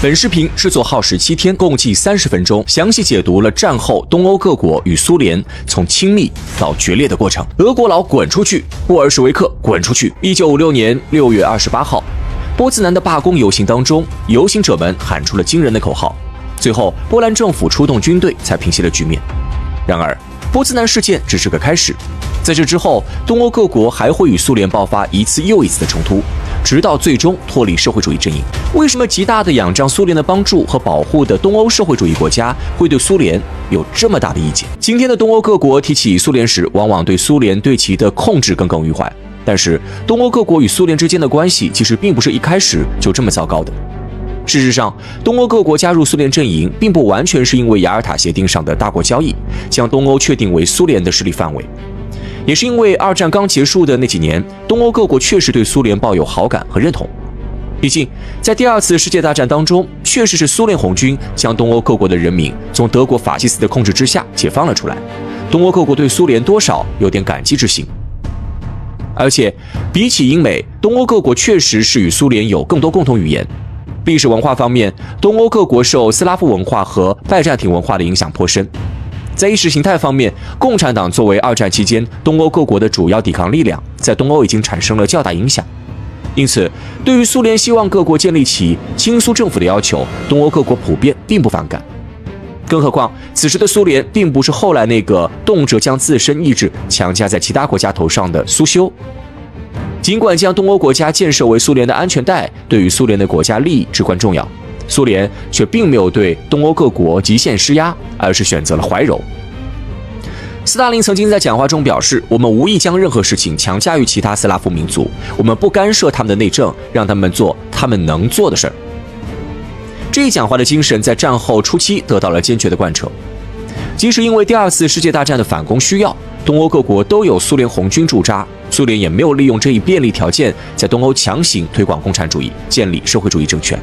本视频制作耗时7天，共计30分钟，详细解读了战后东欧各国与苏联从亲密到决裂的过程。俄国佬滚出去，布尔什维克滚出去。1956年6月28号，波兹南的罢工游行当中，游行者们喊出了惊人的口号，最后波兰政府出动军队才平息了局面。然而，波兹南事件只是个开始，在这之后，东欧各国还会与苏联爆发一次又一次的冲突，直到最终脱离社会主义阵营。为什么极大的仰仗苏联的帮助和保护的东欧社会主义国家会对苏联有这么大的意见？今天的东欧各国提起苏联时，往往对苏联对其的控制耿耿于怀。但是，东欧各国与苏联之间的关系其实并不是一开始就这么糟糕的。事实上，东欧各国加入苏联阵营，并不完全是因为雅尔塔协定上的大国交易将东欧确定为苏联的势力范围，也是因为二战刚结束的那几年，东欧各国确实对苏联抱有好感和认同。毕竟，在第二次世界大战当中，确实是苏联红军将东欧各国的人民从德国法西斯的控制之下解放了出来，东欧各国对苏联多少有点感激之心。而且，比起英美，东欧各国确实是与苏联有更多共同语言。历史文化方面，东欧各国受斯拉夫文化和拜占庭文化的影响颇深。在意识形态方面，共产党作为二战期间东欧各国的主要抵抗力量，在东欧已经产生了较大影响。因此，对于苏联希望各国建立起亲苏政府的要求，东欧各国普遍并不反感。更何况，此时的苏联并不是后来那个动辄将自身意志强加在其他国家头上的苏修。尽管将东欧国家建设为苏联的安全带对于苏联的国家利益至关重要，苏联却并没有对东欧各国极限施压，而是选择了怀柔。斯大林曾经在讲话中表示，我们无意将任何事情强加于其他斯拉夫民族，我们不干涉他们的内政，让他们做他们能做的事儿。这一讲话的精神在战后初期得到了坚决的贯彻。即使因为第二次世界大战的反攻需要，东欧各国都有苏联红军驻扎，苏联也没有利用这一便利条件在东欧强行推广共产主义，建立社会主义政权。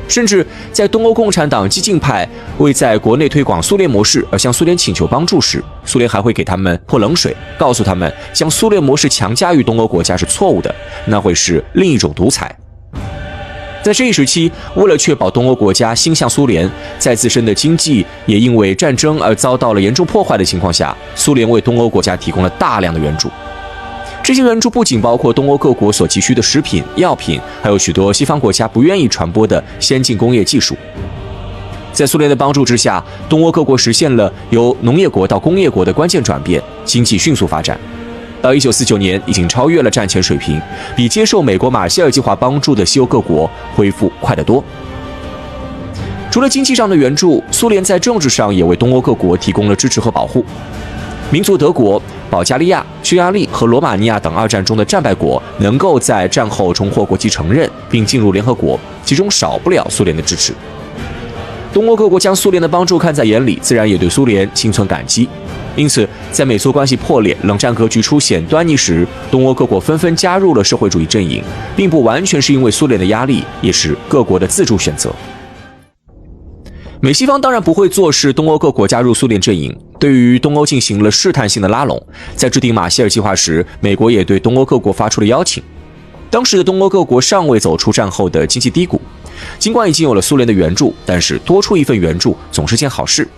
甚至在东欧共产党激进派为在国内推广苏联模式而向苏联请求帮助时，苏联还会给他们泼冷水，告诉他们将苏联模式强加于东欧国家是错误的，那会是另一种独裁。在这一时期，为了确保东欧国家心向苏联，在自身的经济也因为战争而遭到了严重破坏的情况下，苏联为东欧国家提供了大量的援助。这些援助不仅包括东欧各国所急需的食品、药品，还有许多西方国家不愿意传播的先进工业技术。在苏联的帮助之下，东欧各国实现了由农业国到工业国的关键转变，经济迅速发展。到1949年，已经超越了战前水平，比接受美国马歇尔计划帮助的西欧各国恢复快得多。除了经济上的援助，苏联在政治上也为东欧各国提供了支持和保护。民族德国、保加利亚、匈牙利和罗马尼亚等二战中的战败国能够在战后重获国际承认并进入联合国，其中少不了苏联的支持。东欧各国将苏联的帮助看在眼里，自然也对苏联心存感激。因此，在美苏关系破裂、冷战格局出现端倪时，东欧各国纷纷加入了社会主义阵营，并不完全是因为苏联的压力，也是各国的自主选择。美西方当然不会坐视东欧各国加入苏联阵营，对于东欧进行了试探性的拉拢。在制定马歇尔计划时，美国也对东欧各国发出了邀请。当时的东欧各国尚未走出战后的经济低谷，尽管已经有了苏联的援助，但是多出一份援助总是件好事。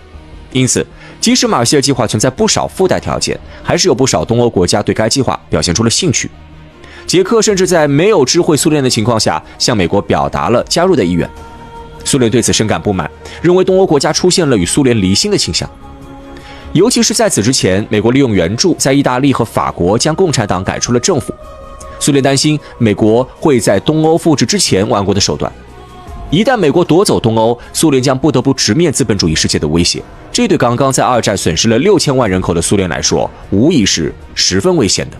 因此，即使马歇尔计划存在不少附带条件，还是有不少东欧国家对该计划表现出了兴趣。捷克甚至在没有知会苏联的情况下，向美国表达了加入的意愿。苏联对此深感不满，认为东欧国家出现了与苏联离心的倾向。尤其是在此之前，美国利用援助在意大利和法国将共产党赶出了政府。苏联担心美国会在东欧复制之前亡国的手段。一旦美国夺走东欧，苏联将不得不直面资本主义世界的威胁，这对刚刚在二战损失了6000万人口的苏联来说，无疑是十分危险的。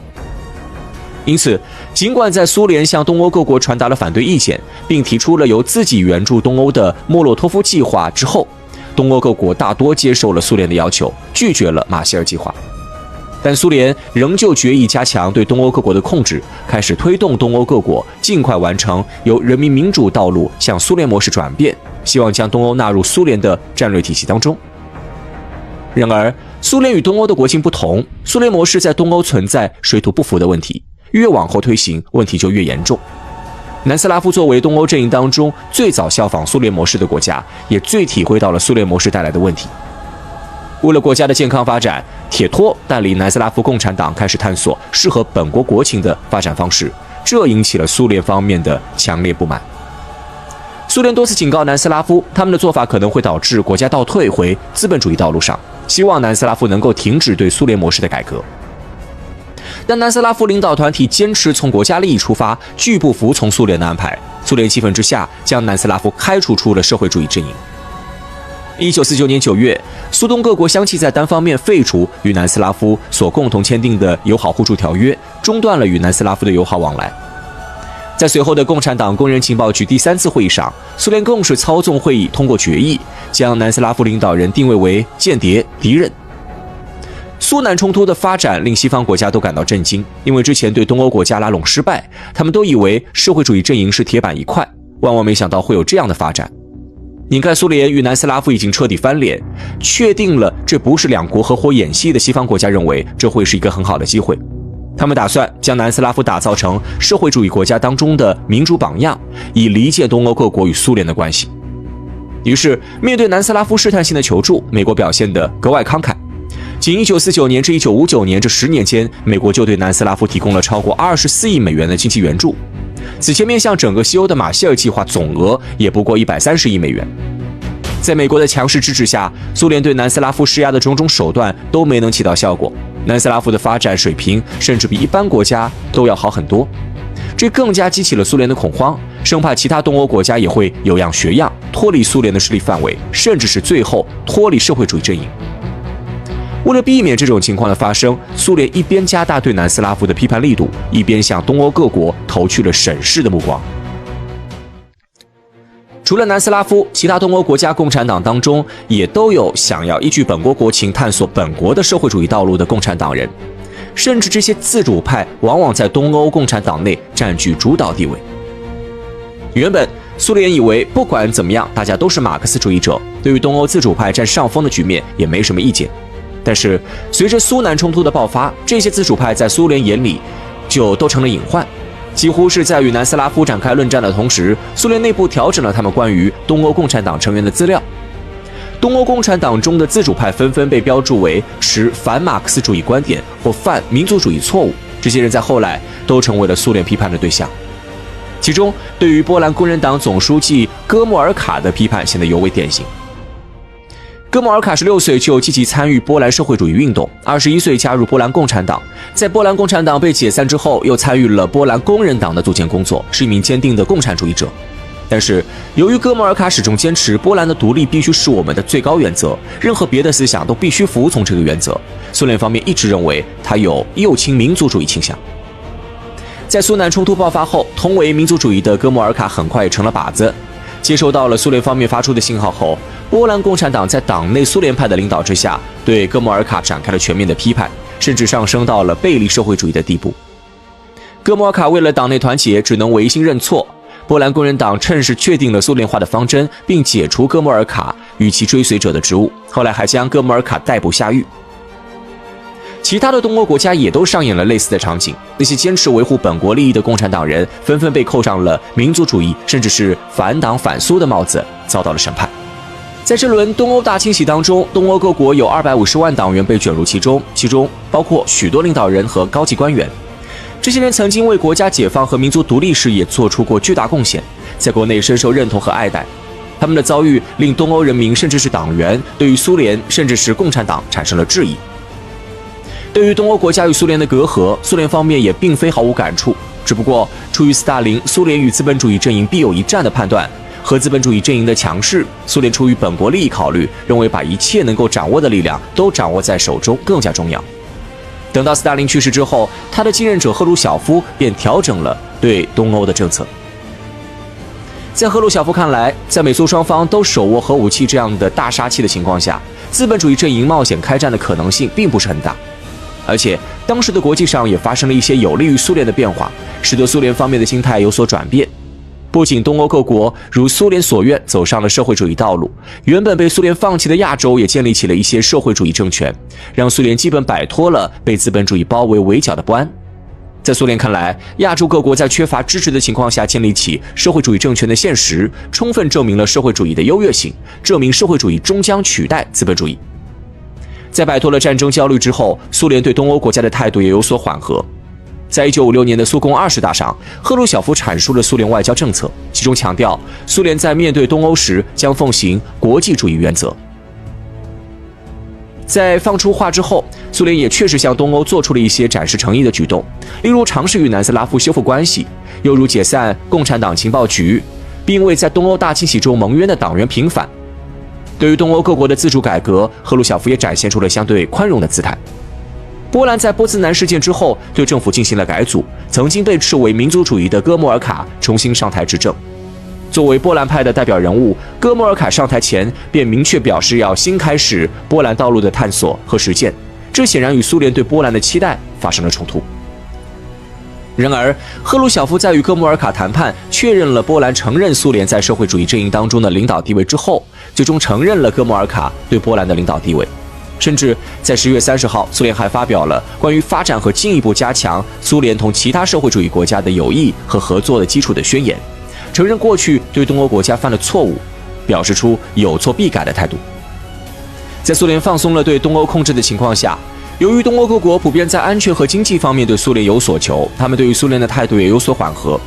因此，尽管在苏联向东欧各国传达了反对意见，并提出了由自己援助东欧的莫洛托夫计划之后，东欧各国大多接受了苏联的要求，拒绝了马歇尔计划。但苏联仍旧决意加强对东欧各国的控制，开始推动东欧各国尽快完成由人民民主道路向苏联模式转变，希望将东欧纳入苏联的战略体系当中。然而，苏联与东欧的国情不同，苏联模式在东欧存在水土不服的问题，越往后推行，问题就越严重。南斯拉夫作为东欧阵营当中最早效仿苏联模式的国家，也最体会到了苏联模式带来的问题。为了国家的健康发展，铁托带领南斯拉夫共产党开始探索适合本国国情的发展方式，这引起了苏联方面的强烈不满。苏联多次警告南斯拉夫，他们的做法可能会导致国家倒退回资本主义道路上，希望南斯拉夫能够停止对苏联模式的改革。但南斯拉夫领导团体坚持从国家利益出发，拒不服从苏联的安排。苏联气愤之下，将南斯拉夫开除出了社会主义阵营。1949年9月，苏东各国相继在单方面废除与南斯拉夫所共同签订的友好互助条约，中断了与南斯拉夫的友好往来。在随后的共产党工人情报局第3次会议上，苏联更是操纵会议通过决议，将南斯拉夫领导人定位为间谍敌人。苏南冲突的发展令西方国家都感到震惊，因为之前对东欧国家拉拢失败，他们都以为社会主义阵营是铁板一块，万万没想到会有这样的发展。眼看苏联与南斯拉夫已经彻底翻脸，确定了这不是两国合伙演戏的西方国家认为这会是一个很好的机会，他们打算将南斯拉夫打造成社会主义国家当中的民主榜样，以离间东欧各国与苏联的关系。于是面对南斯拉夫试探性的求助，美国表现得格外慷慨。仅1949年至1959年这10年间，美国就对南斯拉夫提供了超过24亿美元的经济援助。此前面向整个西欧的马歇尔计划总额也不过130亿美元。在美国的强势支持下，苏联对南斯拉夫施压的种种手段都没能起到效果，南斯拉夫的发展水平甚至比一般国家都要好很多。这更加激起了苏联的恐慌，生怕其他东欧国家也会有样学样，脱离苏联的势力范围，甚至是最后脱离社会主义阵营。为了避免这种情况的发生，苏联一边加大对南斯拉夫的批判力度，一边向东欧各国投去了审视的目光。除了南斯拉夫，其他东欧国家共产党当中也都有想要依据本国国情探索本国的社会主义道路的共产党人，甚至这些自主派往往在东欧共产党内占据主导地位。原本苏联以为不管怎么样，大家都是马克思主义者，对于东欧自主派占上风的局面也没什么意见。但是随着苏南冲突的爆发，这些自主派在苏联眼里就都成了隐患。几乎是在与南斯拉夫展开论战的同时，苏联内部调整了他们关于东欧共产党成员的资料。东欧共产党中的自主派纷纷被标注为持反马克思主义观点或犯民族主义错误，这些人在后来都成为了苏联批判的对象。其中对于波兰工人党总书记戈莫尔卡的批判显得尤为典型。戈莫尔卡16岁就积极参与波兰社会主义运动，21岁加入波兰共产党，在波兰共产党被解散之后，又参与了波兰工人党的组建工作，是一名坚定的共产主义者。但是由于戈莫尔卡始终坚持波兰的独立必须是我们的最高原则，任何别的思想都必须服从这个原则，苏联方面一直认为他有右倾民族主义倾向。在苏南冲突爆发后，同为民族主义的戈莫尔卡很快也成了靶子。接收到了苏联方面发出的信号后，波兰共产党在党内苏联派的领导之下，对戈莫尔卡展开了全面的批判，甚至上升到了背离社会主义的地步。戈莫尔卡为了党内团结，只能违心认错。波兰工人党趁势确定了苏联化的方针，并解除戈莫尔卡与其追随者的职务，后来还将戈莫尔卡逮捕下狱。其他的东欧国家也都上演了类似的场景，那些坚持维护本国利益的共产党人纷纷被扣上了民族主义甚至是反党反苏的帽子，遭到了审判。在这轮东欧大清洗当中，东欧各国有250万党员被卷入其中，其中包括许多领导人和高级官员。这些人曾经为国家解放和民族独立事业做出过巨大贡献，在国内深受认同和爱戴。他们的遭遇令东欧人民甚至是党员对于苏联甚至是共产党产生了质疑。对于东欧国家与苏联的隔阂，苏联方面也并非毫无感触，只不过出于斯大林苏联与资本主义阵营必有一战的判断和资本主义阵营的强势，苏联出于本国利益考虑，认为把一切能够掌握的力量都掌握在手中更加重要。等到斯大林去世之后，他的继任者赫鲁晓夫便调整了对东欧的政策。在赫鲁晓夫看来，在美苏双方都手握核武器这样的大杀器的情况下，资本主义阵营冒险开战的可能性并不是很大。而且当时的国际上也发生了一些有利于苏联的变化，使得苏联方面的心态有所转变。不仅东欧各国如苏联所愿走上了社会主义道路，原本被苏联放弃的亚洲也建立起了一些社会主义政权，让苏联基本摆脱了被资本主义包围围剿的不安。在苏联看来，亚洲各国在缺乏支持的情况下建立起社会主义政权的现实，充分证明了社会主义的优越性，证明社会主义终将取代资本主义。在摆脱了战争焦虑之后，苏联对东欧国家的态度也有所缓和。在1956年的苏共20大上，赫鲁晓夫阐述了苏联外交政策，其中强调苏联在面对东欧时将奉行国际主义原则。在放出话之后，苏联也确实向东欧做出了一些展示诚意的举动，例如尝试与南斯拉夫修复关系，又如解散共产党情报局，并为在东欧大清洗中蒙冤的党员平反。对于东欧各国的自主改革，赫鲁晓夫也展现出了相对宽容的姿态。波兰在波兹南事件之后对政府进行了改组，曾经被视为民族主义的哥穆尔卡重新上台执政。作为波兰派的代表人物，哥穆尔卡上台前便明确表示要新开始波兰道路的探索和实践，这显然与苏联对波兰的期待发生了冲突。然而，赫鲁晓夫在与哥穆尔卡谈判，确认了波兰承认苏联在社会主义阵营当中的领导地位之后，最终承认了哥穆尔卡对波兰的领导地位。甚至在10月30号，苏联还发表了关于发展和进一步加强苏联同其他社会主义国家的友谊和合作的基础的宣言，承认过去对东欧国家犯了错误，表示出有错必改的态度。在苏联放松了对东欧控制的情况下，由于东欧各国普遍在安全和经济方面对苏联有所求，他们对于苏联的态度也有所缓和。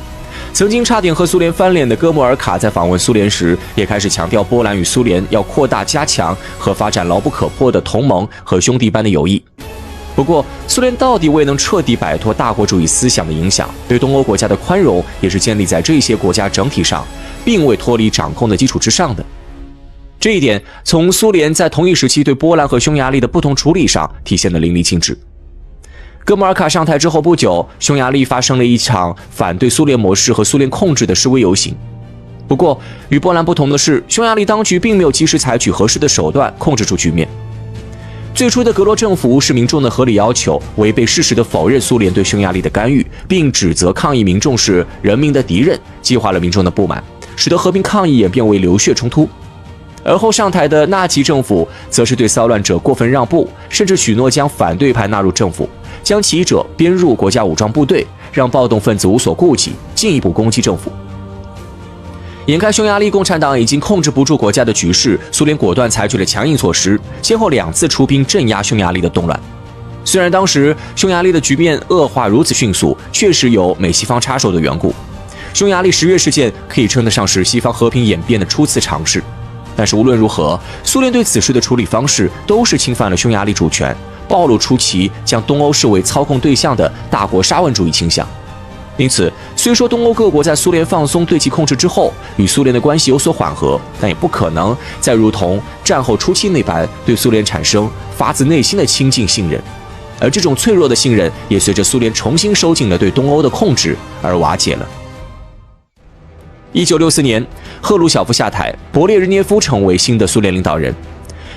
曾经差点和苏联翻脸的哥穆尔卡在访问苏联时，也开始强调波兰与苏联要扩大、加强和发展牢不可破的同盟和兄弟般的友谊。不过，苏联到底未能彻底摆脱大国主义思想的影响，对东欧国家的宽容也是建立在这些国家整体上，并未脱离掌控的基础之上的。这一点从苏联在同一时期对波兰和匈牙利的不同处理上体现得淋漓尽致。哥穆尔卡上台之后不久，匈牙利发生了一场反对苏联模式和苏联控制的示威游行。不过，与波兰不同的是，匈牙利当局并没有及时采取合适的手段控制住局面。最初的格罗政府视民众的合理要求，违背事实地否认苏联对匈牙利的干预，并指责抗议民众是人民的敌人，激化了民众的不满，使得和平抗议演变为流血冲突。而后上台的纳奇政府则是对骚乱者过分让步，甚至许诺将反对派纳入政府，将起义者编入国家武装部队，让暴动分子无所顾忌，进一步攻击政府。眼看匈牙利共产党已经控制不住国家的局势，苏联果断采取了强硬措施，先后2次出兵镇压匈牙利的动乱。虽然当时匈牙利的局面恶化如此迅速，确实有美西方插手的缘故，匈牙利10月事件可以称得上是西方和平演变的初次尝试。但是无论如何，苏联对此事的处理方式都是侵犯了匈牙利主权，暴露出其将东欧视为操控对象的大国沙文主义倾向。因此，虽说东欧各国在苏联放松对其控制之后，与苏联的关系有所缓和，但也不可能再如同战后初期那般对苏联产生发自内心的亲近信任。而这种脆弱的信任也随着苏联重新收紧了对东欧的控制而瓦解了。1964年，赫鲁晓夫下台，勃列日涅夫成为新的苏联领导人。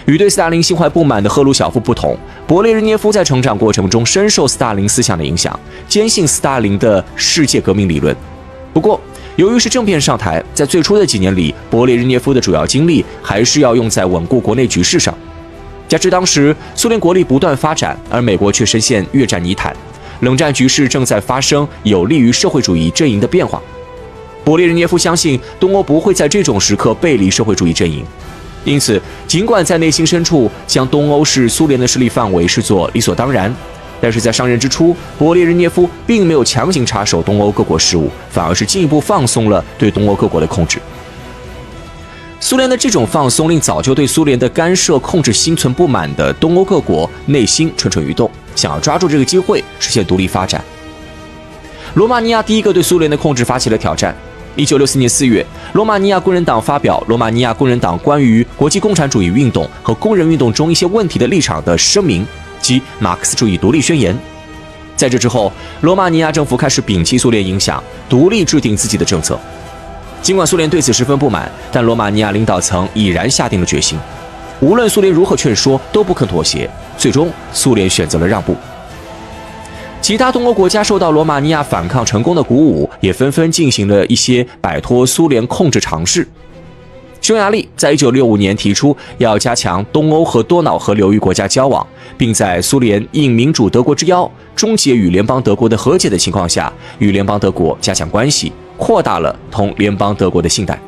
与对斯大林心怀不满的赫鲁晓夫不同，勃列日涅夫在成长过程中深受斯大林思想的影响，坚信斯大林的世界革命理论。不过，由于是政变上台，在最初的几年里，勃列日涅夫的主要精力还是要用在稳固国内局势上。加之当时苏联国力不断发展，而美国却深陷越战泥潭，冷战局势正在发生有利于社会主义阵营的变化。勃列日涅夫相信东欧不会在这种时刻背离社会主义阵营，因此尽管在内心深处将东欧视苏联的势力范围视作理所当然，但是在上任之初，勃列日涅夫并没有强行插手东欧各国事务，反而是进一步放松了对东欧各国的控制。苏联的这种放松令早就对苏联的干涉控制心存不满的东欧各国内心蠢蠢欲动，想要抓住这个机会实现独立发展。罗马尼亚第一个对苏联的控制发起了挑战。1964年4月，罗马尼亚工人党发表《罗马尼亚工人党关于国际共产主义运动和工人运动中一些问题的立场的声明》，即马克思主义独立宣言。在这之后，罗马尼亚政府开始摒弃苏联影响，独立制定自己的政策。尽管苏联对此十分不满，但罗马尼亚领导层已然下定了决心，无论苏联如何劝说，都不肯妥协。最终，苏联选择了让步。其他东欧国家受到罗马尼亚反抗成功的鼓舞，也纷纷进行了一些摆脱苏联控制尝试。匈牙利在1965年提出要加强东欧和多瑙河流域国家交往，并在苏联应民主德国之邀，终结与联邦德国的和解的情况下，与联邦德国加强关系，扩大了同联邦德国的信贷。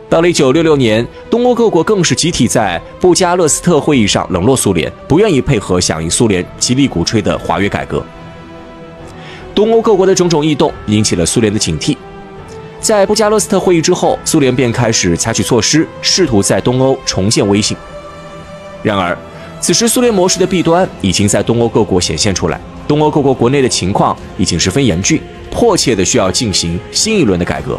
到了1966年，东欧各国更是集体在布加勒斯特会议上冷落苏联，不愿意配合响应苏联极力鼓吹的华约改革。东欧各国的种种异动引起了苏联的警惕。在布加勒斯特会议之后，苏联便开始采取措施，试图在东欧重建威信。然而，此时苏联模式的弊端已经在东欧各国显现出来，东欧各国国内的情况已经十分严峻，迫切的需要进行新一轮的改革。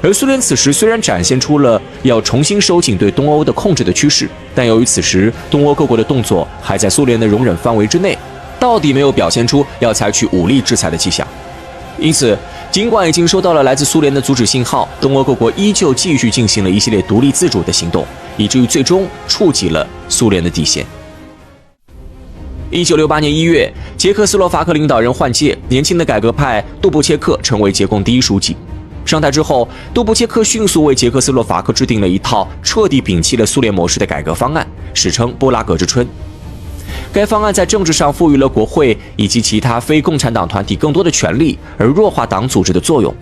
而苏联此时虽然展现出了要重新收紧对东欧的控制的趋势，但由于此时东欧各国的动作还在苏联的容忍范围之内，到底没有表现出要采取武力制裁的迹象。因此，尽管已经收到了来自苏联的阻止信号，东欧各国依旧继续进行了一系列独立自主的行动，以至于最终触及了苏联的底线。1968年1月，捷克斯洛伐克领导人换届，年轻的改革派杜布切克成为捷共第一书记。上台之后，杜布切克迅速为捷克斯洛伐克制定了一套彻底摒弃了苏联模式的改革方案，史称布拉格之春。该方案在政治上赋予了国会以及其他非共产党团体更多的权利，而弱化党组织的作用。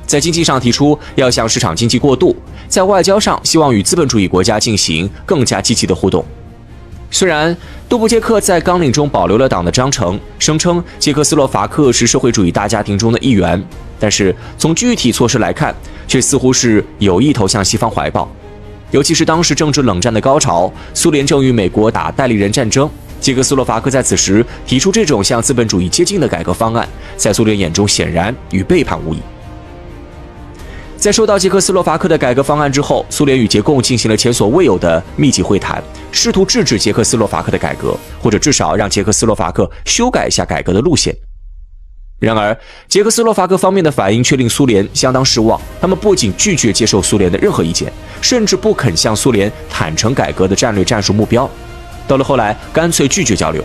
在经济上提出要向市场经济过渡，在外交上希望与资本主义国家进行更加积极的互动。虽然杜布切克在纲领中保留了党的章程，声称捷克斯洛伐克是社会主义大家庭中的一员，但是从具体措施来看，却似乎是有意投向西方怀抱。尤其是当时正值冷战的高潮，苏联正与美国打代理人战争，捷克斯洛伐克在此时提出这种向资本主义接近的改革方案，在苏联眼中显然与背叛无异。在收到捷克斯洛伐克的改革方案之后，苏联与捷共进行了前所未有的密集会谈，试图制止捷克斯洛伐克的改革，或者至少让捷克斯洛伐克修改一下改革的路线。然而，捷克斯洛伐克方面的反应却令苏联相当失望，他们不仅拒绝接受苏联的任何意见，甚至不肯向苏联坦诚改革的战略战术目标，到了后来干脆拒绝交流。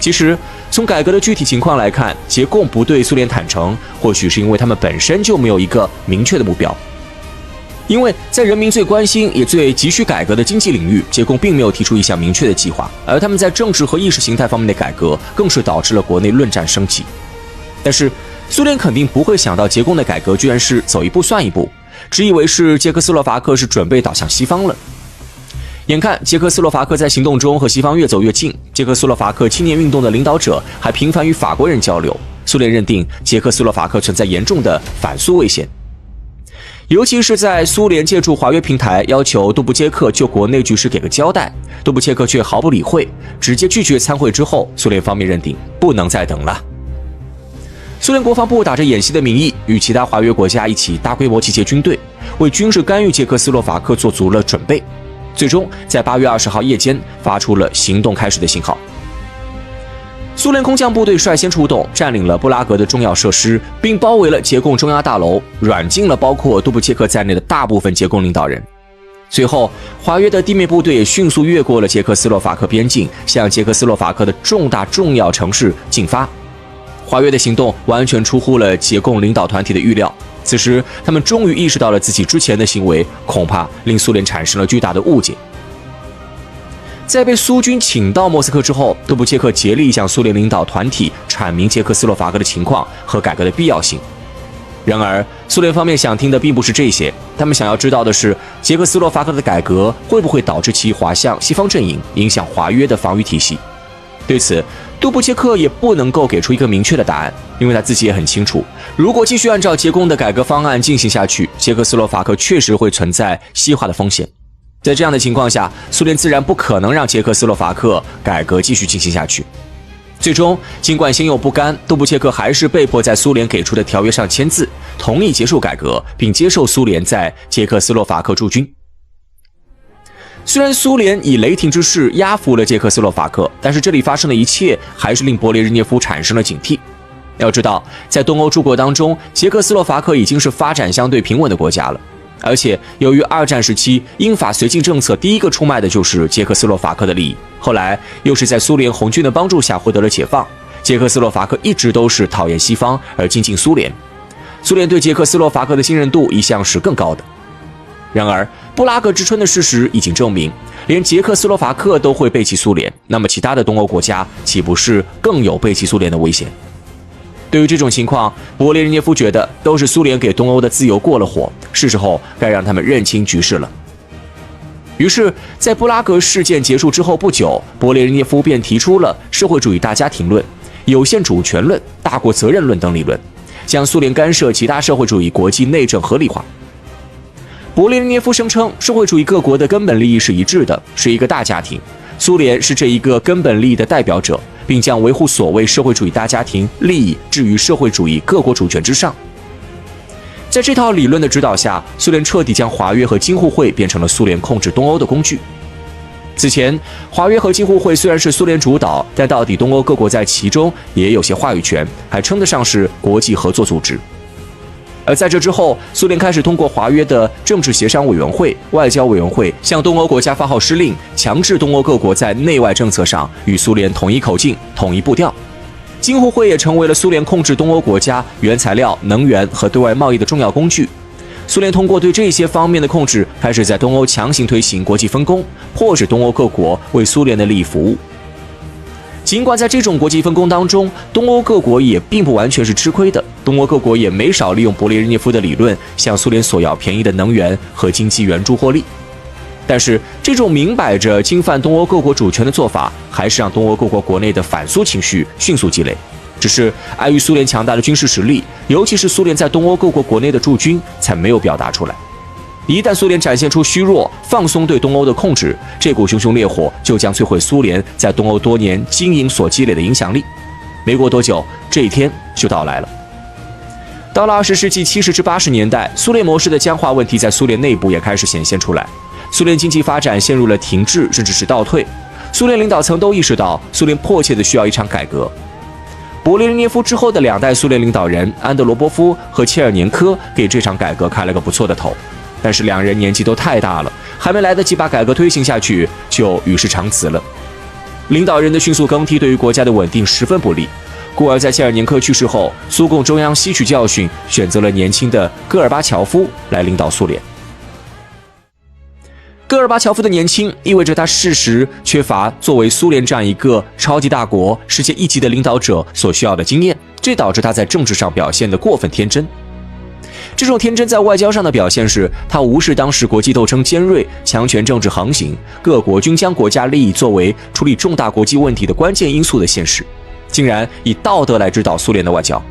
其实，从改革的具体情况来看，捷共不对苏联坦诚，或许是因为他们本身就没有一个明确的目标。因为在人民最关心也最急需改革的经济领域，捷共并没有提出一项明确的计划，而他们在政治和意识形态方面的改革，更是导致了国内论战升级。但是，苏联肯定不会想到捷共的改革居然是走一步算一步，只以为是捷克斯洛伐克是准备倒向西方了。眼看捷克斯洛伐克在行动中和西方越走越近，捷克斯洛伐克青年运动的领导者还频繁与法国人交流，苏联认定捷克斯洛伐克存在严重的反苏危险。尤其是在苏联借助华约平台要求杜布切克就国内局势给个交代，杜布切克却毫不理会，直接拒绝参会之后，苏联方面认定不能再等了。苏联国防部打着演习的名义，与其他华约国家一起大规模集结军队，为军事干预捷克斯洛伐克做足了准备。最终在8月20号夜间发出了行动开始的信号。苏联空降部队率先出动，占领了布拉格的重要设施，并包围了捷共中央大楼，软禁了包括杜布切克在内的大部分捷共领导人。随后，华约的地面部队也迅速越过了捷克斯洛伐克边境，向捷克斯洛伐克的重要城市进发。华约的行动完全出乎了捷共领导团体的预料。此时，他们终于意识到了自己之前的行为恐怕令苏联产生了巨大的误解。在被苏军请到莫斯科之后，杜布切克竭力向苏联领导团体阐明捷克斯洛伐克的情况和改革的必要性。然而，苏联方面想听的并不是这些，他们想要知道的是，捷克斯洛伐克的改革会不会导致其滑向西方阵营，影响华约的防御体系。对此，杜布切克也不能够给出一个明确的答案，因为他自己也很清楚，如果继续按照捷共的改革方案进行下去，捷克斯洛伐克确实会存在西化的风险。在这样的情况下，苏联自然不可能让捷克斯洛伐克改革继续进行下去。最终，尽管心有不甘，杜布切克还是被迫在苏联给出的条约上签字，同意结束改革，并接受苏联在捷克斯洛伐克驻军。虽然苏联以雷霆之势压服了捷克斯洛伐克，但是这里发生的一切还是令勃列日涅夫产生了警惕。要知道，在东欧诸国当中，捷克斯洛伐克已经是发展相对平稳的国家了，而且由于二战时期英法绥靖政策第一个出卖的就是捷克斯洛伐克的利益，后来又是在苏联红军的帮助下获得了解放，捷克斯洛伐克一直都是讨厌西方而亲近苏联，苏联对捷克斯洛伐克的信任度一向是更高的。然而，布拉格之春的事实已经证明，连捷克斯洛伐克都会背弃苏联，那么其他的东欧国家岂不是更有背弃苏联的危险？对于这种情况，勃列日涅夫觉得都是苏联给东欧的自由过了火，是时候该让他们认清局势了。于是，在布拉格事件结束之后不久，勃列日涅夫便提出了社会主义大家庭论、有限主权论、大国责任论等理论，将苏联干涉其他社会主义国际内政合理化。勃列日涅夫声称，社会主义各国的根本利益是一致的，是一个大家庭，苏联是这一个根本利益的代表者，并将维护所谓社会主义大家庭利益置于社会主义各国主权之上。在这套理论的指导下，苏联彻底将华约和京沪会变成了苏联控制东欧的工具。此前，华约和京沪会虽然是苏联主导，但到底东欧各国在其中也有些话语权，还称得上是国际合作组织。而在这之后，苏联开始通过华约的政治协商委员会、外交委员会向东欧国家发号施令，强制东欧各国在内外政策上与苏联统一口径、统一步调。京沪会也成为了苏联控制东欧国家原材料、能源和对外贸易的重要工具。苏联通过对这些方面的控制，开始在东欧强行推行国际分工，迫使东欧各国为苏联的利益服务。尽管在这种国际分工当中，东欧各国也并不完全是吃亏的，东欧各国也没少利用勃列日涅夫的理论，向苏联索要便宜的能源和经济援助获利。但是，这种明摆着侵犯东欧各国主权的做法，还是让东欧各国国内的反苏情绪迅速积累。只是碍于苏联强大的军事实力，尤其是苏联在东欧各国国内的驻军，才没有表达出来。一旦苏联展现出虚弱，放松对东欧的控制，这股熊熊烈火就将摧毁苏联在东欧多年经营所积累的影响力。没过多久，这一天就到来了。到了20世纪70至80年代，苏联模式的僵化问题在苏联内部也开始显现出来，苏联经济发展陷入了停滞，甚至是倒退。苏联领导层都意识到，苏联迫切地需要一场改革。勃列日涅夫之后的2代苏联领导人安德罗波夫和切尔年科给这场改革开了个不错的头。但是2人年纪都太大了，还没来得及把改革推行下去，就与世长辞了。领导人的迅速更替对于国家的稳定十分不利，故而在切尔年科去世后，苏共中央吸取教训，选择了年轻的戈尔巴乔夫来领导苏联。戈尔巴乔夫的年轻意味着他事实缺乏作为苏联这样一个超级大国、世界一级的领导者所需要的经验，这导致他在政治上表现得过分天真。这种天真在外交上的表现是，他无视当时国际斗争尖锐、强权政治横行，各国均将国家利益作为处理重大国际问题的关键因素的现实，竟然以道德来指导苏联的外交。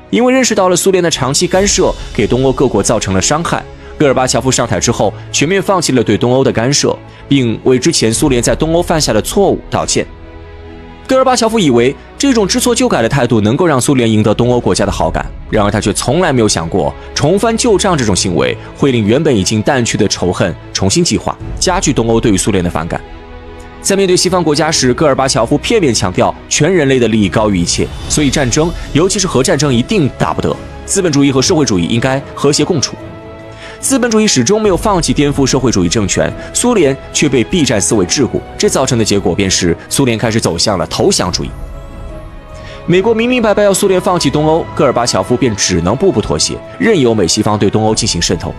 因为认识到了苏联的长期干涉给东欧各国造成了伤害，戈尔巴乔夫上台之后，全面放弃了对东欧的干涉，并为之前苏联在东欧犯下的错误道歉。戈尔巴乔夫以为这种知错就改的态度能够让苏联赢得东欧国家的好感，然而他却从来没有想过，重翻旧账这种行为会令原本已经淡去的仇恨重新激化，加剧东欧对于苏联的反感。在面对西方国家时，戈尔巴乔夫片面强调全人类的利益高于一切，所以战争，尤其是核战争一定打不得，资本主义和社会主义应该和谐共处。资本主义始终没有放弃颠覆社会主义政权，苏联却被避战思维桎梏，这造成的结果便是苏联开始走向了投降主义。美国明明白白要苏联放弃东欧，戈尔巴乔夫便只能步步妥协，任由美西方对东欧进行渗透。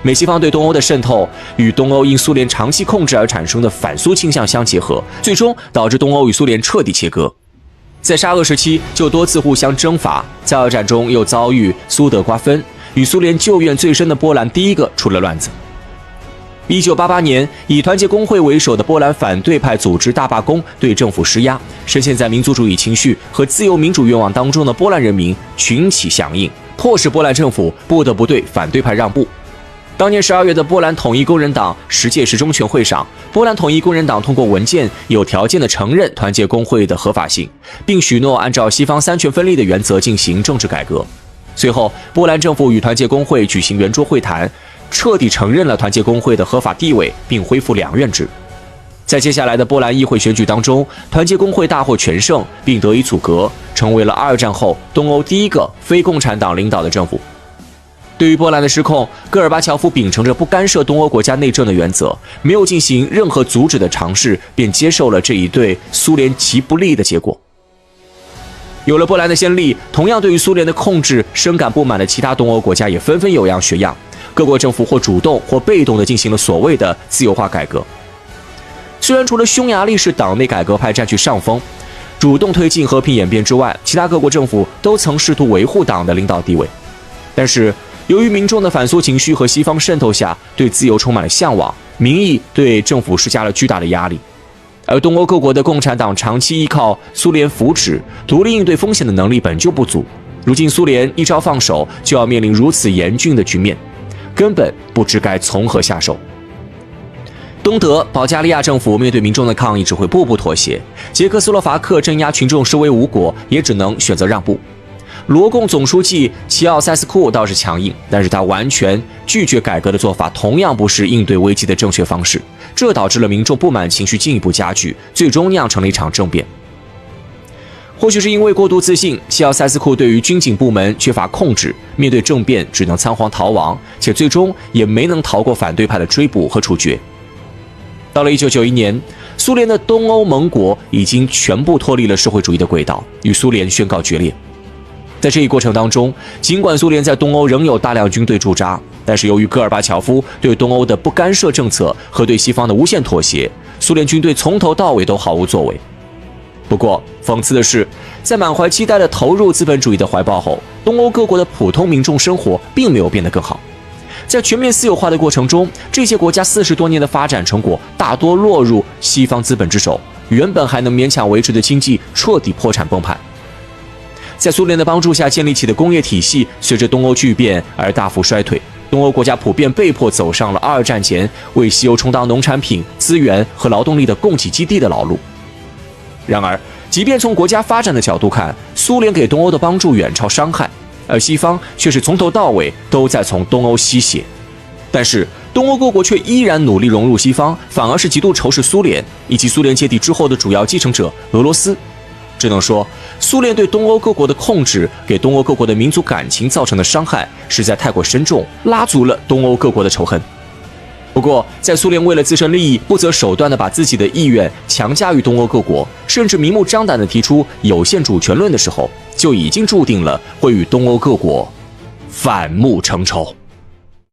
美西方对东欧的渗透与东欧因苏联长期控制而产生的反苏倾向相结合，最终导致东欧与苏联彻底切割。在沙俄时期就多次互相征伐，在二战中又遭遇苏德瓜分，与苏联旧怨最深的波兰第一个出了乱子。1988年，以团结工会为首的波兰反对派组织大罢工，对政府施压，深陷在民族主义情绪和自由民主愿望当中的波兰人民群起响应，迫使波兰政府不得不对反对派让步。当年12月的波兰统一工人党10届时中全会上，波兰统一工人党通过文件有条件地承认团结工会的合法性，并许诺按照西方三权分立的原则进行政治改革。随后，波兰政府与团结工会举行圆桌会谈，彻底承认了团结工会的合法地位，并恢复两院制。在接下来的波兰议会选举当中，团结工会大获全胜，并得以阻隔，成为了二战后东欧第一个非共产党领导的政府。对于波兰的失控，戈尔巴乔夫秉承着不干涉东欧国家内政的原则，没有进行任何阻止的尝试，便接受了这一对苏联极不利的结果。有了波兰的先例，同样对于苏联的控制深感不满的其他东欧国家也纷纷有样学样，各国政府或主动或被动地进行了所谓的自由化改革。虽然除了匈牙利是党内改革派占据上风，主动推进和平演变之外，其他各国政府都曾试图维护党的领导地位，但是由于民众的反苏情绪和西方渗透下对自由充满了向往，民意对政府施加了巨大的压力。而东欧各国的共产党长期依靠苏联扶持，独立应对风险的能力本就不足。如今苏联一朝放手，就要面临如此严峻的局面，根本不知该从何下手。东德、保加利亚政府面对民众的抗议只会步步妥协，捷克斯洛伐克镇压群众示威无果，也只能选择让步。罗共总书记齐奥塞斯库倒是强硬，但是他完全拒绝改革的做法同样不是应对危机的正确方式，这导致了民众不满情绪进一步加剧，最终酿成了一场政变。或许是因为过度自信，齐奥塞斯库对于军警部门缺乏控制，面对政变只能仓皇逃亡，且最终也没能逃过反对派的追捕和处决。到了1991年，苏联的东欧盟国已经全部脱离了社会主义的轨道，与苏联宣告决裂。在这一过程当中，尽管苏联在东欧仍有大量军队驻扎，但是由于戈尔巴乔夫对东欧的不干涉政策和对西方的无限妥协，苏联军队从头到尾都毫无作为。不过，讽刺的是，在满怀期待的投入资本主义的怀抱后，东欧各国的普通民众生活并没有变得更好。在全面私有化的过程中，这些国家40多年的发展成果大多落入西方资本之手，原本还能勉强维持的经济彻底破产崩盘。在苏联的帮助下建立起的工业体系，随着东欧巨变而大幅衰退，东欧国家普遍被迫走上了2战前为西欧充当农产品、资源和劳动力的供给基地的老路。然而，即便从国家发展的角度看，苏联给东欧的帮助远超伤害，而西方却是从头到尾都在从东欧吸血。但是，东欧各国却依然努力融入西方，反而是极度仇视苏联以及苏联解体之后的主要继承者俄罗斯。只能说，苏联对东欧各国的控制给东欧各国的民族感情造成的伤害实在太过深重，拉足了东欧各国的仇恨。不过，在苏联为了自身利益不择手段地把自己的意愿强加于东欧各国，甚至明目张胆地提出有限主权论的时候，就已经注定了会与东欧各国反目成仇。